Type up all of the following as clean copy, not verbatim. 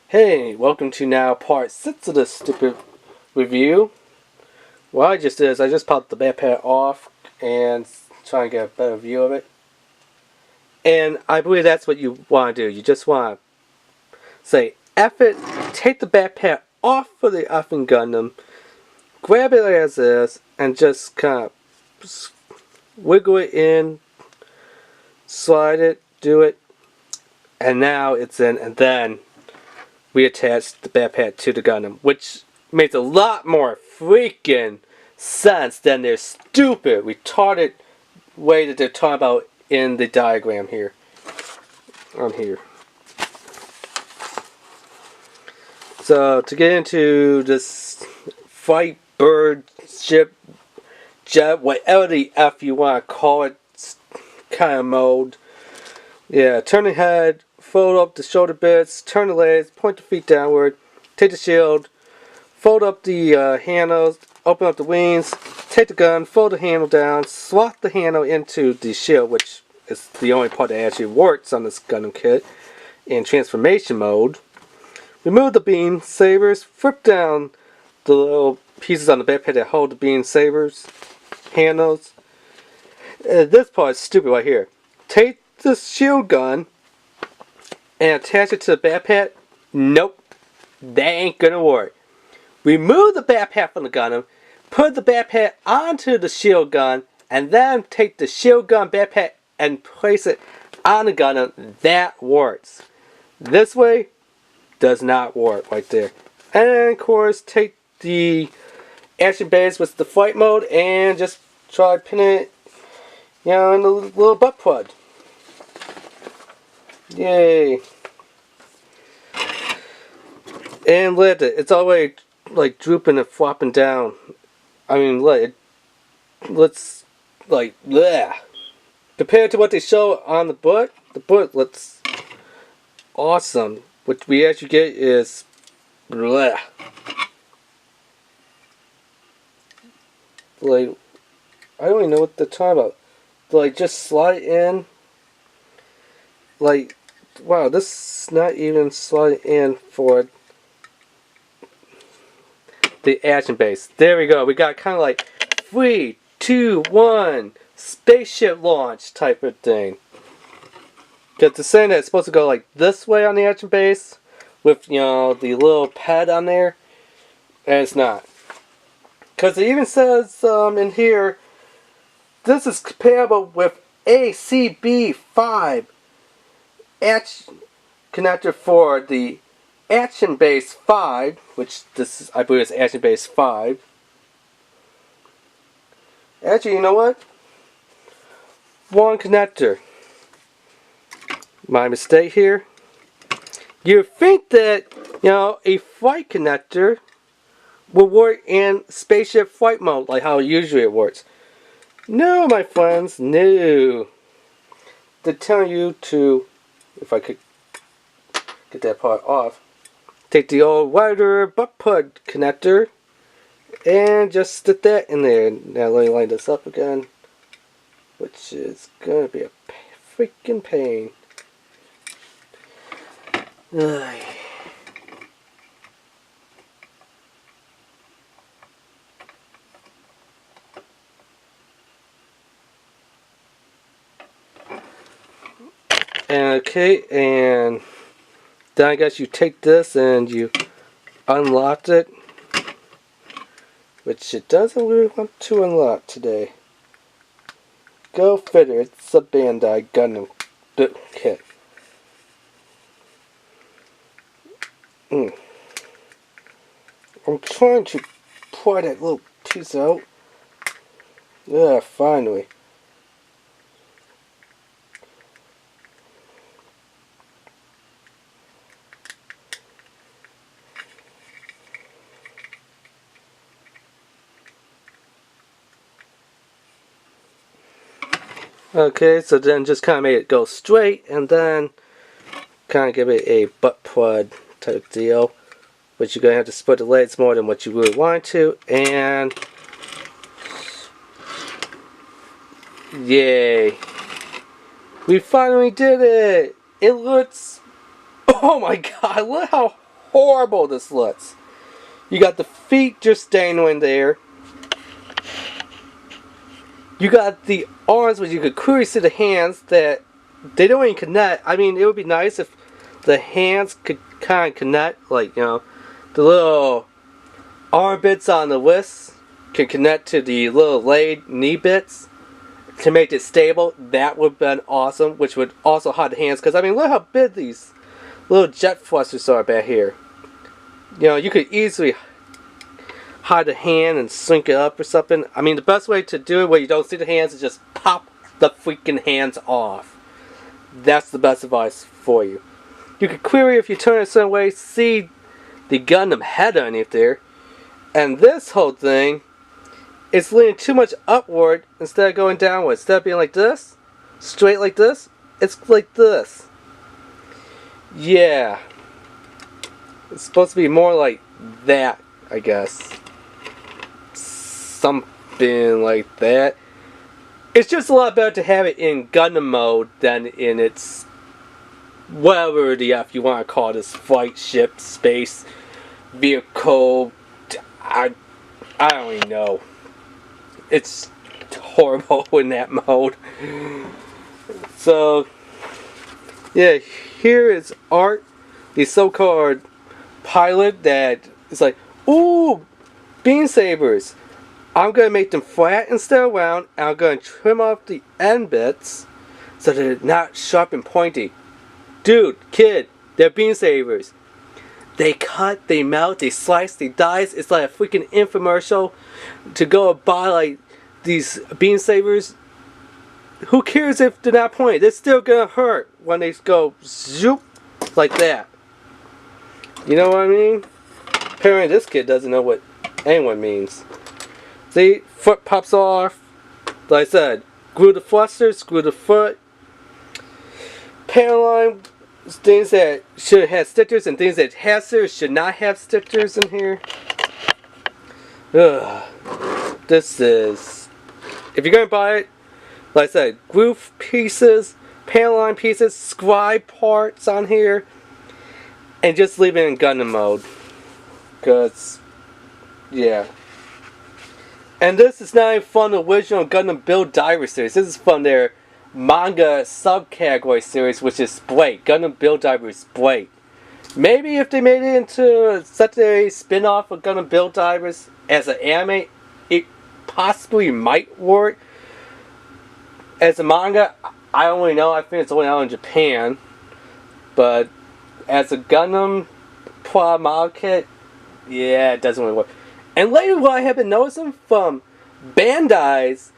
Hey, welcome to now part 6 of this stupid review. What I just did is I just popped the backpack off and try and get a better view of it. And I believe that's what you want to do. You just want to say, F it, take the backpack off of the effing Gundam, grab it as is, and just kind of wiggle it in, slide it, do it, and now it's in, and then we attached the backpack to the Gundam, which makes a lot more freaking sense than their stupid, retarded way that they're talking about in the diagram here. On here. So, to get into this fight, bird, ship, jet, whatever the F you want to call it, kind of mode. Yeah, turn the head, fold up the shoulder bits, turn the legs, point the feet downward, take the shield, fold up the handles, open up the wings, take the gun, fold the handle down, slot the handle into the shield, which is the only part that actually works on this Gundam kit, in transformation mode. Remove the beam sabers, flip down the little pieces on the backpack that hold the beam sabers, handles. This part is stupid right here. Take the shield gun and attach it to the backpack. Nope, that ain't gonna work. Remove the backpack from the Gundam, put the backpack onto the shield gun, and then take the shield gun backpack and place it on the Gundam. That works. This way does not work right there. And of course, take the action base with the flight mode and just try pinning it, in the little butt plug. Yay. And let it. It's already like drooping and flopping down. I mean, let's like, bleh. Compared to what they show on the book looks awesome. What we actually get is bleh. Like, I don't even know what they're talking about. Like, just slide in. Like, wow, this is not even sliding in for the action base. There we go. We got kind of like 3, 2, 1 spaceship launch type of thing. Because they're saying that it's supposed to go like this way on the action base with, the little pad on there. And it's not. Because it even says in here, this is compatible with ACB5 connector for the Action Base 5, which this is, I believe is Action Base 5. Actually, you know what? Wrong connector. My mistake here. You think that, a flight connector will work in spaceship flight mode, like how usually it works. No, my friends, no. They're telling you to, if I could get that part off, take the old wider butt plug connector and just stick that in there. Now let me line this up again, which is gonna be a freaking pain. Ugh. Okay, and then I guess you take this and you unlock it, which it doesn't really want to unlock today. Go figure, it's a Bandai Gundam kit. I'm trying to pry that little piece out. Yeah, finally. Okay, so then just kind of make it go straight and then kind of give it a butt plug type deal, but you're going to have to split the legs more than what you really want to, and yay, we finally did it. It looks, oh my god, look how horrible this looks. You got the feet just staying in there. You got the arms, which you could clearly see the hands that they don't even connect. I mean, it would be nice if the hands could kind of connect, like, you know, the little arm bits on the wrists can connect to the little leg knee bits to make it stable. That would have been awesome, which would also hide the hands, because I mean, look how big these little jet thrusters are back here. You know, you could easily hide the hand and sync it up or something. I mean, the best way to do it where you don't see the hands is just pop the freaking hands off. That's the best advice for you. You could query, if you turn it a certain way, see the Gundam head underneath there. And this whole thing is leaning too much upward instead of going downward. Instead of being like this, straight like this, it's like this. Yeah. It's supposed to be more like that, I guess. Something like that. It's just a lot better to have it in Gundam mode than in its whatever the F you want to call this flight ship, space, vehicle. I don't even know. It's horrible in that mode. So, yeah, here is Art, the so-called pilot that is like, ooh, beam sabers. I'm going to make them flat instead of round, and I'm going to trim off the end bits so that they're not sharp and pointy. Dude, kid, they're beam sabers. They cut, they melt, they slice, they dice. It's like a freaking infomercial to go buy like these beam sabers. Who cares if they're not pointed? They're still going to hurt when they go zoop like that. You know what I mean? Apparently this kid doesn't know what anyone means. See, foot pops off. Like I said, glue the thruster, screw the foot. Panel line, things that should have stickers and things that have stickers should not have stickers in here. Ugh. This is... If you're going to buy it, like I said, glue pieces, panel line pieces, scribe parts on here, and just leave it in Gundam mode. Because, yeah. And this is not even from the original Gundam Build Divers series. This is from their manga subcategory series, which is Break. Gundam Build Divers Break. Maybe if they made it into such a spin-off of Gundam Build Divers as an anime, it possibly might work. As a manga, I don't really know. I think it's only out in Japan. But as a Gundam model kit, yeah, it doesn't really work. And lately, what I have been noticing from Bandai's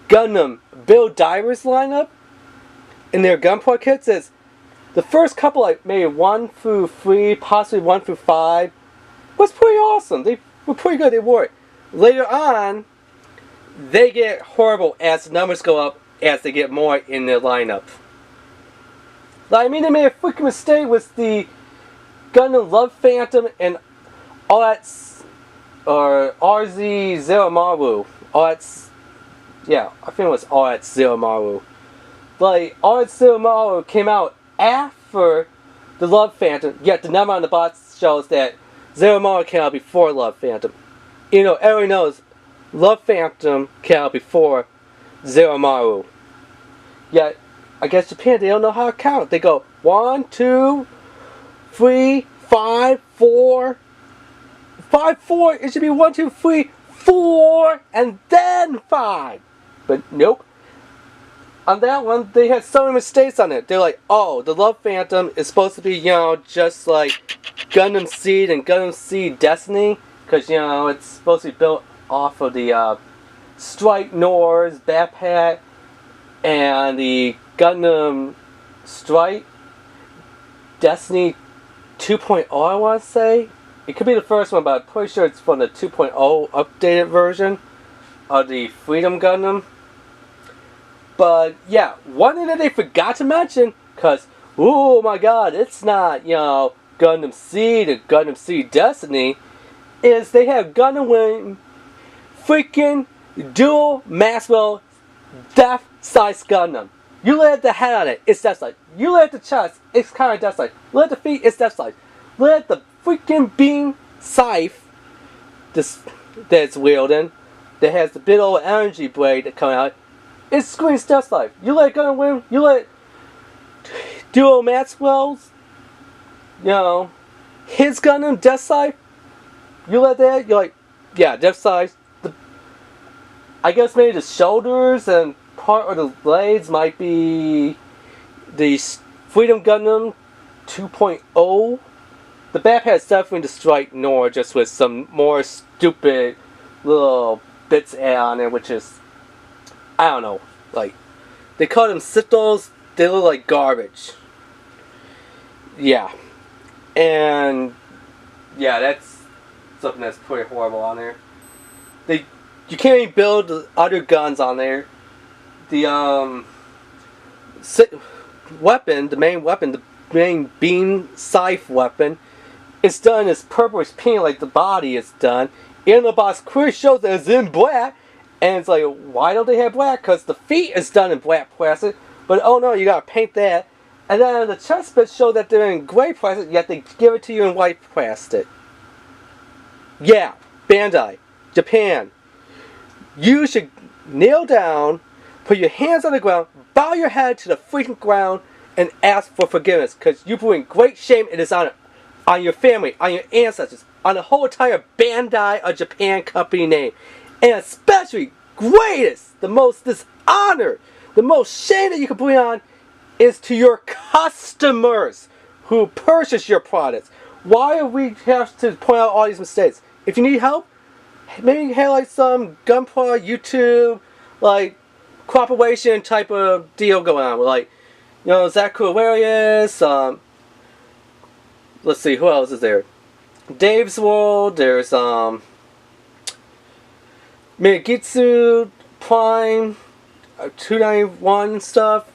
Gundam Build Divers lineup in their Gunpla kits is the first couple, like maybe 1 through 3, possibly 1 through 5, was pretty awesome. They were pretty good. They worked. Later on, they get horrible as the numbers go up as they get more in their lineup. Like, I mean, they made a freaking mistake with the Gundam Love Phantom and all that. Or RZ Zero Maru. Yeah, I think it was RZ Zero Maru. Like, RZ Zero Maru came out after the Love Phantom, yet the number on the box shows that Zero Maru came out before Love Phantom. You know, everyone knows Love Phantom came out before Zero Maru. Yet, I guess Japan, they don't know how to count. They go 1, 2, 3, 5, 4. 5, 4, it should be 1, 2, 3, 4, and then 5. But nope. On that one, they had so many mistakes on it. They're like, oh, the Love Phantom is supposed to be, you know, just like Gundam Seed and Gundam Seed Destiny. Because, you know, it's supposed to be built off of the Strike Nor's backpack and the Gundam Strike Destiny 2.0, I want to say. It could be the first one, but I'm pretty sure it's from the 2.0 updated version of the Freedom Gundam. But yeah, one thing that they forgot to mention, because, oh my god, it's not, you know, Gundam Seed and Gundam Seed Destiny, is they have Gundam Wing freaking dual Maxwell Death Size Gundam. You look at the head on it, it's Death Size. You look at the chest, it's kind of Death Size. Look at the feet, it's Death Size. Look at the freaking beam scythe that's wielding, that has the big old energy blade that coming out, it's screams Death Scythe. You let Gundam win? You let Duo Maxwell's, his Gundam, Death Scythe? You let that? You're like, yeah, Death Scythe. I guess maybe the shoulders and part of the blades might be the Freedom Gundam 2.0. The back has definitely the Strike Nor, just with some more stupid little bits on it, which is, I don't know, like, they call them Sithos, they look like garbage. Yeah. And, yeah, that's something that's pretty horrible on there. You can't even build the other guns on there. The, weapon, the main beam scythe weapon, it's done as purple as paint like the body is done. In the box clearly shows that it's in black, and it's like, why don't they have black? Because the feet is done in black plastic, but oh no, you gotta paint that. And then the chest bits show that they're in gray plastic, yet they give it to you in white plastic. Yeah, Bandai, Japan. You should kneel down, put your hands on the ground, bow your head to the freaking ground, and ask for forgiveness, because you bring great shame and dishonor on your family, on your ancestors, on the whole entire Bandai of Japan company name. And especially, greatest, the most dishonor, the most shame that you can bring on is to your customers who purchase your products. Why do we have to point out all these mistakes? If you need help, maybe you have like some Gunpla, YouTube, like, cooperation type of deal going on. Like, Zach Aquarius, let's see, who else is there? Dave's World, there's, Megitsu, Prime, 291 stuff.